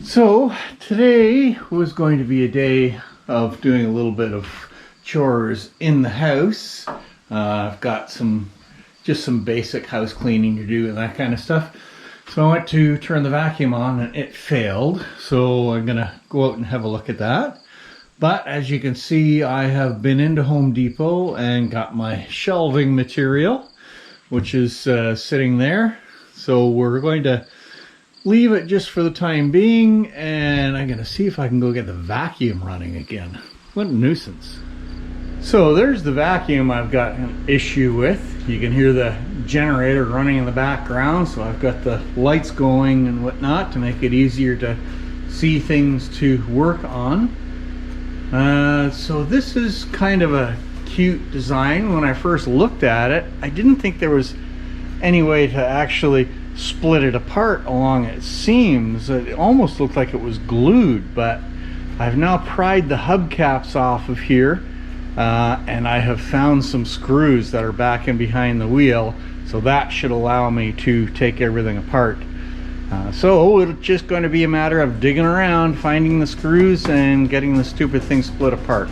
So today was going to be a day of doing a little bit of chores in the house. I've got some basic house cleaning to do and that kind of stuff. So I went to turn the vacuum on and it failed. So I'm gonna go out and have a look at that. But as you can see, I have been into Home Depot and got my shelving material, which is sitting there. So we're going to leave it just for the time being, and I'm gonna see if I can go get the vacuum running again. What a nuisance. So there's the vacuum I've got an issue with. You can hear the generator running in the background, so I've got the lights going and whatnot to make it easier to see things to work on. So this is kind of a cute design. When I first looked at it, I didn't think there was any way to actually split it apart along its seams. It almost looked like it was glued, but I've now pried the hubcaps off of here and I have found some screws that are back in behind the wheel, so that should allow me to take everything apart. So it's just going to be a matter of digging around, finding the screws and getting the stupid thing split apart.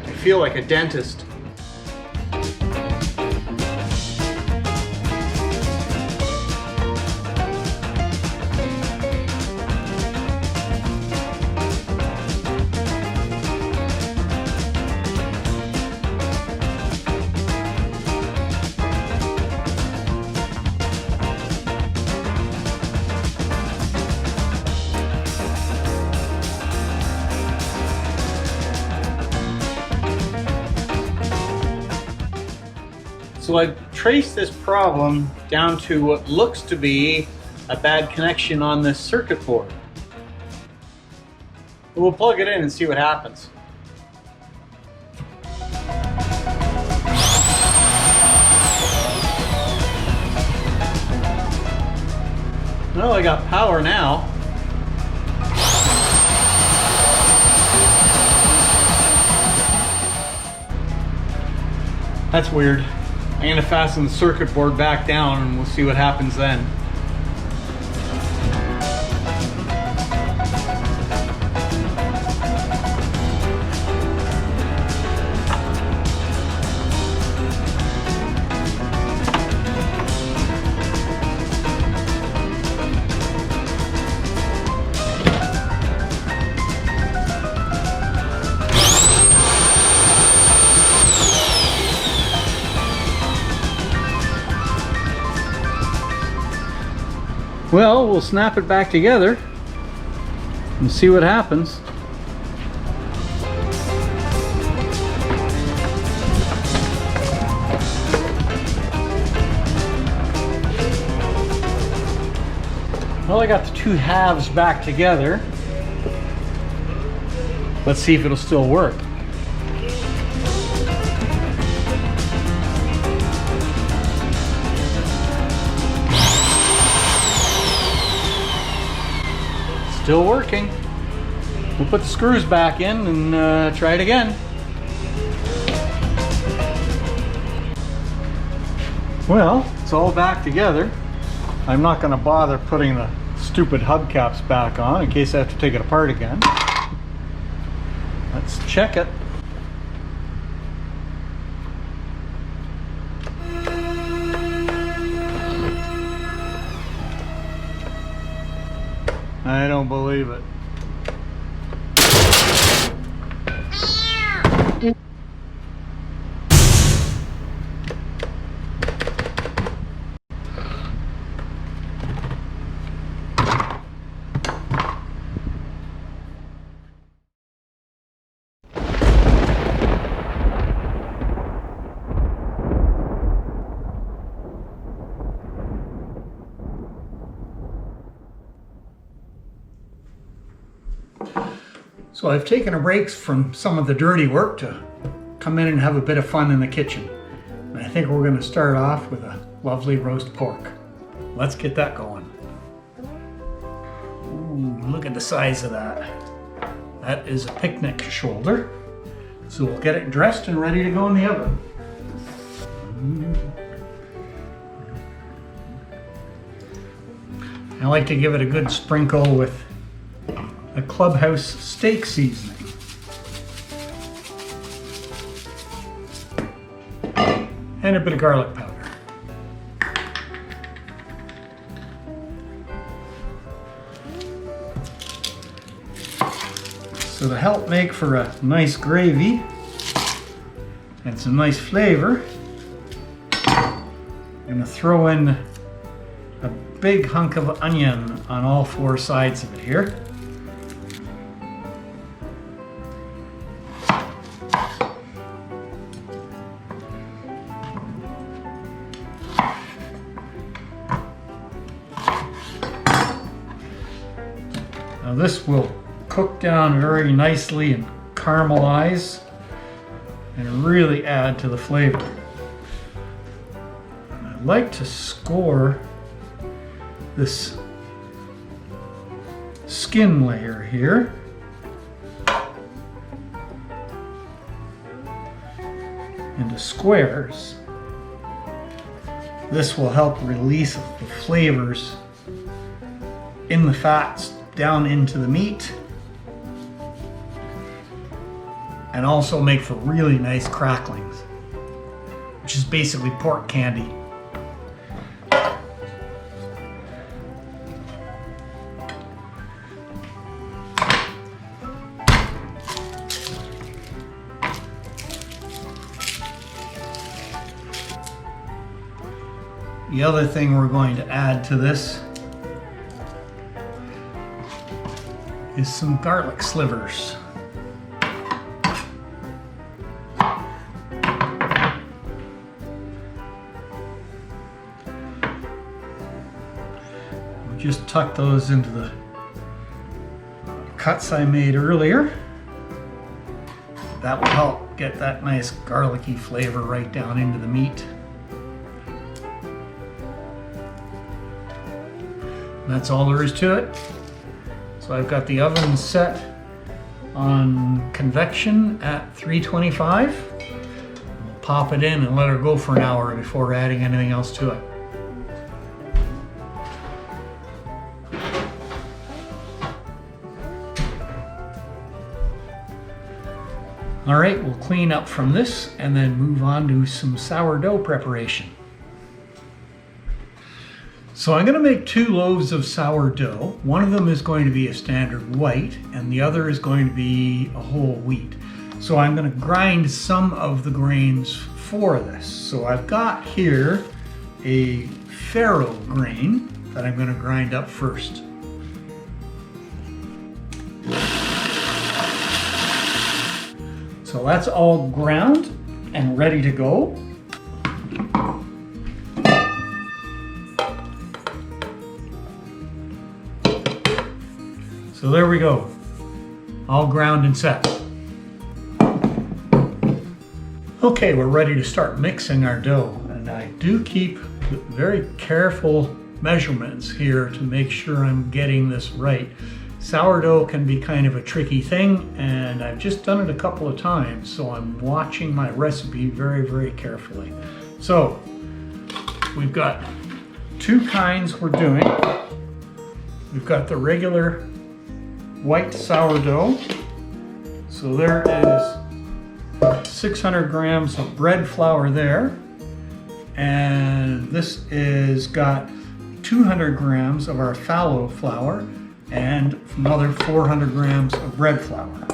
I feel like a dentist. So I've traced this problem down to what looks to be a bad connection on this circuit board. We'll plug it in and see what happens. Well, I got power now. That's weird. I'm going to fasten the circuit board back down and we'll see what happens then. Well, we'll snap it back together and see what happens. Well, I got the two halves back together. Let's see if it'll still work. Still working. We'll put the screws back in and try it again. Well, it's all back together. I'm not going to bother putting the stupid hubcaps back on in case I have to take it apart again. Let's check it. I don't believe it. So I've taken a break from some of the dirty work to come in and have a bit of fun in the kitchen. And I think we're going to start off with a lovely roast pork. Let's get that going. Ooh, look at the size of that. That is a picnic shoulder. So we'll get it dressed and ready to go in the oven. I like to give it a good sprinkle with a Clubhouse steak seasoning. And a bit of garlic powder. So to help make for a nice gravy and some nice flavor, I'm going to throw in a big hunk of onion on all four sides of it here. Now this will cook down very nicely and caramelize and really add to the flavor. And I like to score this skin layer here into squares. This will help release the flavors in the fats down into the meat and also make for really nice cracklings, which is basically pork candy. The other thing we're going to add to this is some garlic slivers. Just tuck those into the cuts I made earlier. That will help get that nice garlicky flavor right down into the meat. And that's all there is to it. So I've got the oven set on convection at 325. We'll pop it in and let her go for an hour before adding anything else to it. All right, we'll clean up from this and then move on to some sourdough preparation. So I'm going to make 2 loaves of sourdough. One of them is going to be a standard white and the other is going to be a whole wheat. So I'm going to grind some of the grains for this. So I've got here a farro grain that I'm going to grind up first. So that's all ground and ready to go. So there we go, all ground and set. Okay, we're ready to start mixing our dough. And I do keep very careful measurements here to make sure I'm getting this right. Sourdough can be kind of a tricky thing, and I've just done it a couple of times, so I'm watching my recipe very, very carefully. So we've got 2 kinds we're doing. We've got the regular white sourdough. So there is 600 grams of bread flour there, and this is got 200 grams of our fallow flour and another 400 grams of bread flour.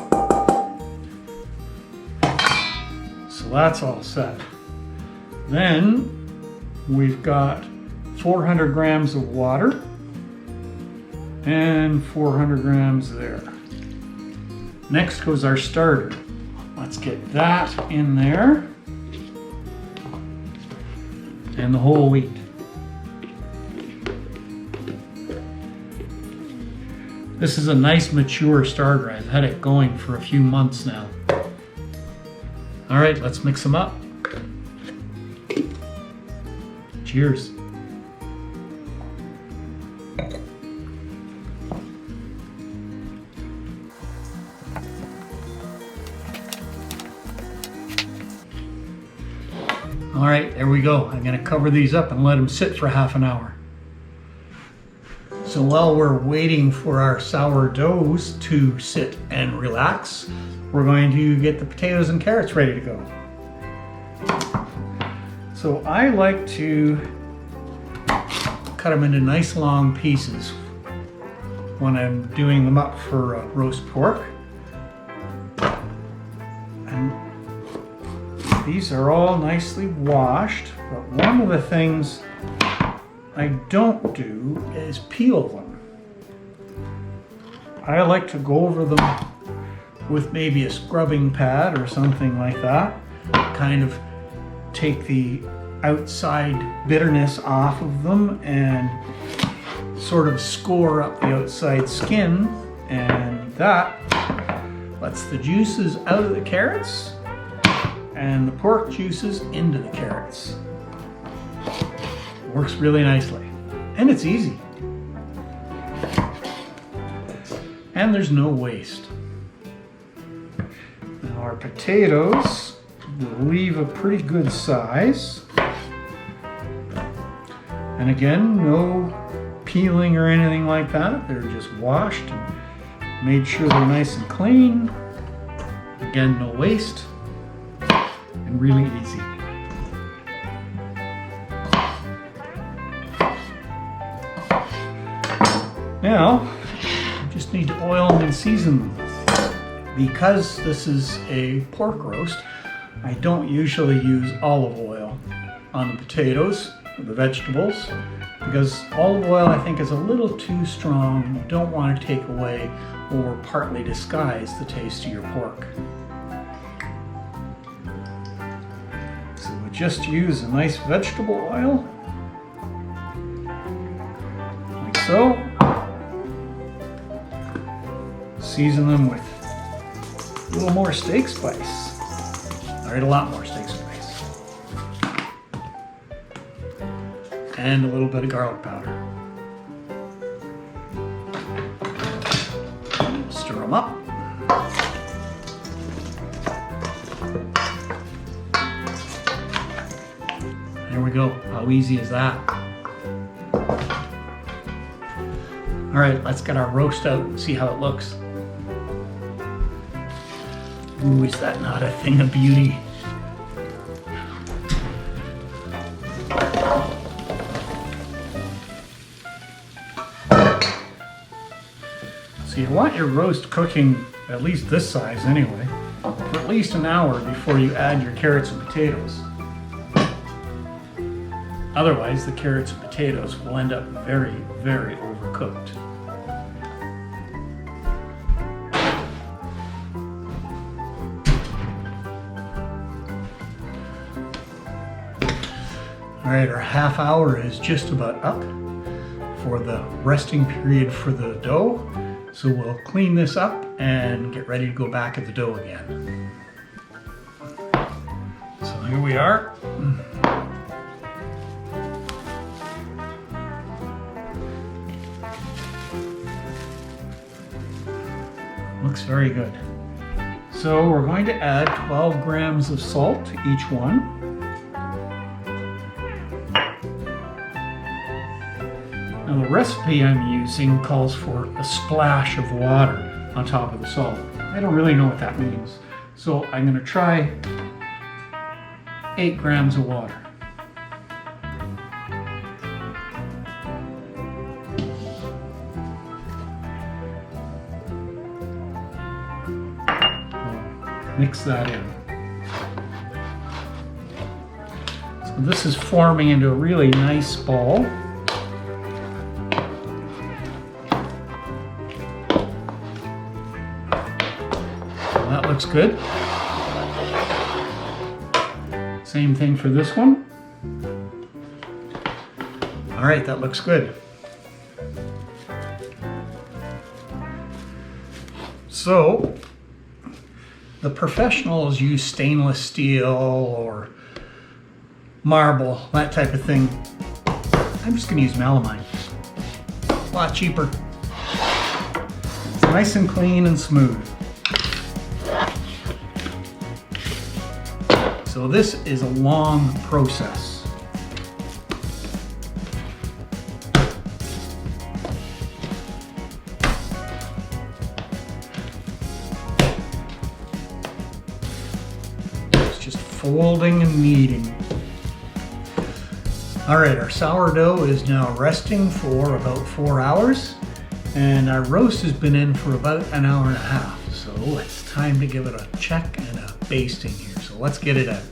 So that's all set. Then we've got 400 grams of water and 400 grams there. Next goes our starter. Let's get that in there. And the whole wheat. This is a nice mature starter. I've had it going for a few months now. All right, let's mix them up. Cheers. All right, there we go. I'm gonna cover these up and let them sit for half an hour. So while we're waiting for our sourdoughs to sit and relax, we're going to get the potatoes and carrots ready to go. So I like to cut them into nice long pieces when I'm doing them up for roast pork. And these are all nicely washed, but one of the things I don't do is peel them. I like to go over them with maybe a scrubbing pad or something like that. Kind of take the outside bitterness off of them and sort of score up the outside skin, and that lets the juices out of the carrots and the pork juices into the carrots. Works really nicely, and it's easy. And there's no waste. Now our potatoes will leave a pretty good size. And again, no peeling or anything like that. They're just washed and made sure they're nice and clean. Again, no waste, and really easy. Now, you just need to oil them and season them. Because this is a pork roast, I don't usually use olive oil on the potatoes or the vegetables, because olive oil I think is a little too strong. You don't want to take away or partly disguise the taste of your pork. So we just use a nice vegetable oil, like so. Season them with a little more steak spice. All right, a lot more steak spice. And a little bit of garlic powder. Stir them up. There we go. How easy is that? All right, let's get our roast out and see how it looks. Ooh, is that not a thing of beauty? So you want your roast cooking at least this size anyway, for at least an hour before you add your carrots and potatoes. Otherwise, the carrots and potatoes will end up very, very overcooked. All right, our half hour is just about up for the resting period for the dough. So we'll clean this up and get ready to go back at the dough again. So here we are. Looks very good. So we're going to add 12 grams of salt to each one. Now the recipe I'm using calls for a splash of water on top of the salt. I don't really know what that means. So I'm going to try 8 grams of water. Mix that in. So this is forming into a really nice ball. That looks good. Same thing for this one. All right, that looks good. So the professionals use stainless steel or marble, that type of thing. I'm just going to use melamine. A lot cheaper. It's nice and clean and smooth. So this is a long process. It's just folding and kneading. All right, our sourdough is now resting for about 4 hours, and our roast has been in for about an hour and a half. So it's time to give it a check and a basting here. So let's get it out.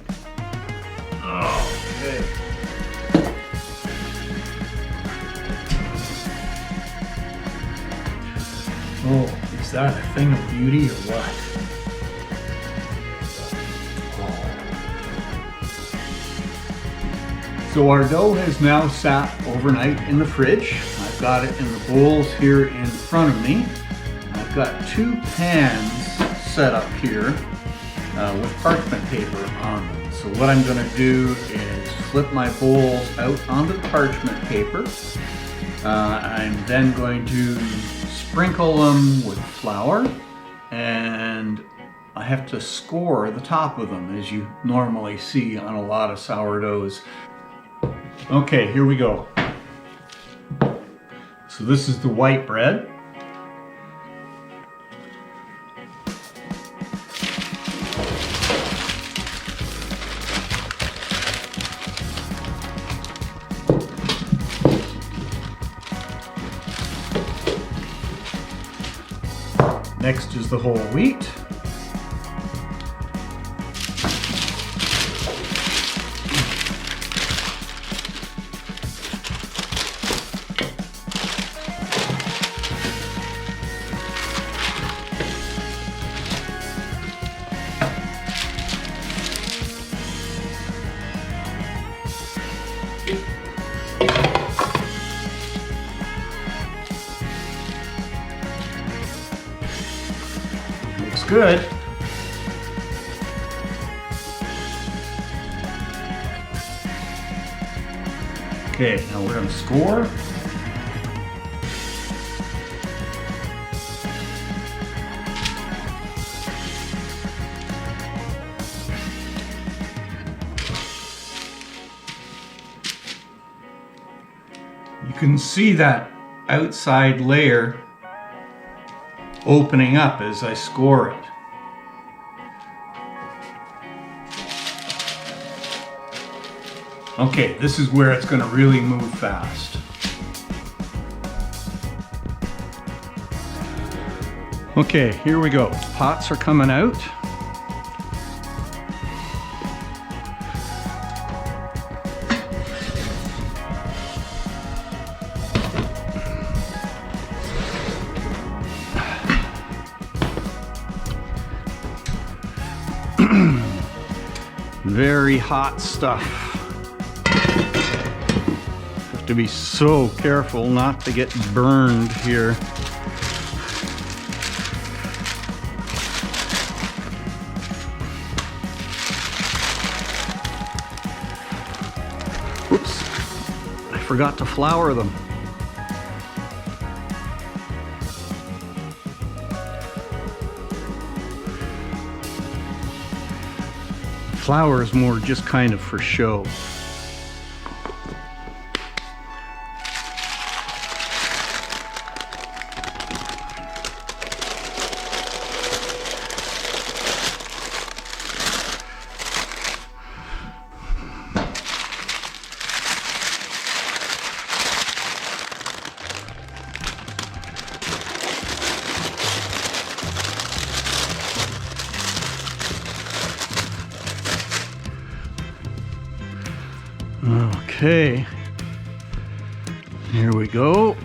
Okay. Oh, is that a thing of beauty or what? So our dough has now sat overnight in the fridge. I've got it in the bowls here in front of me. I've got 2 pans set up here with parchment paper on them. So what I'm going to do is flip my bowls out onto the parchment paper. I'm then going to sprinkle them with flour, and I have to score the top of them, as you normally see on a lot of sourdoughs. Okay, here we go. So this is the white bread. Next is the whole wheat. Looks good. Okay, now we're going to score. You can see that outside layer opening up as I score it. Okay, this is where it's going to really move fast. Okay, here we go. Pots are coming out. Very hot stuff. Have to be so careful not to get burned here. Whoops, I forgot to flour them. Flour is more just kind of for show. Okay, here we go.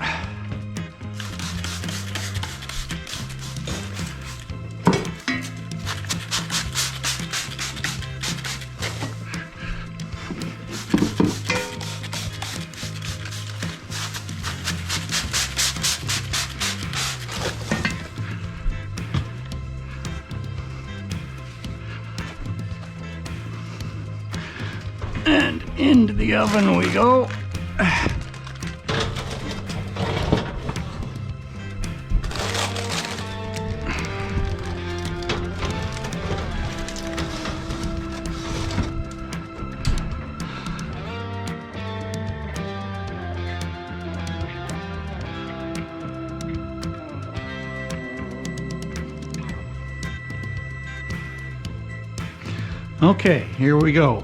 And into the oven we go. Okay, here we go.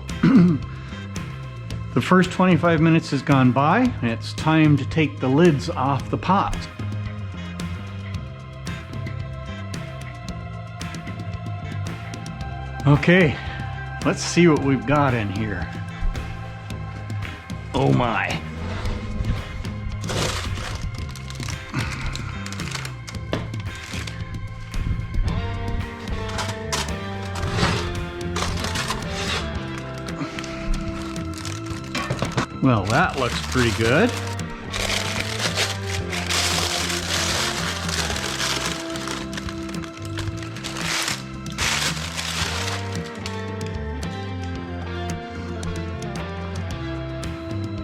The first 25 minutes has gone by, and it's time to take the lids off the pot. Okay, let's see what we've got in here. Oh my. Well, that looks pretty good.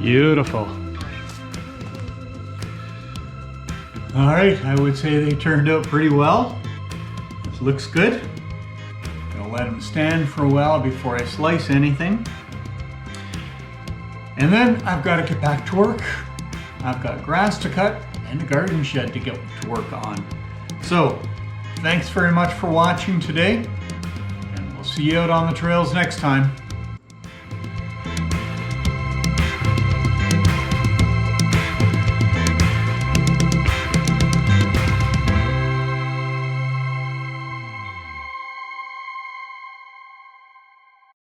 Beautiful. All right, I would say they turned out pretty well. This looks good. I'll let them stand for a while before I slice anything. And then I've got to get back to work. I've got grass to cut and a garden shed to get to work on. So, thanks very much for watching today, and we'll see you out on the trails next time.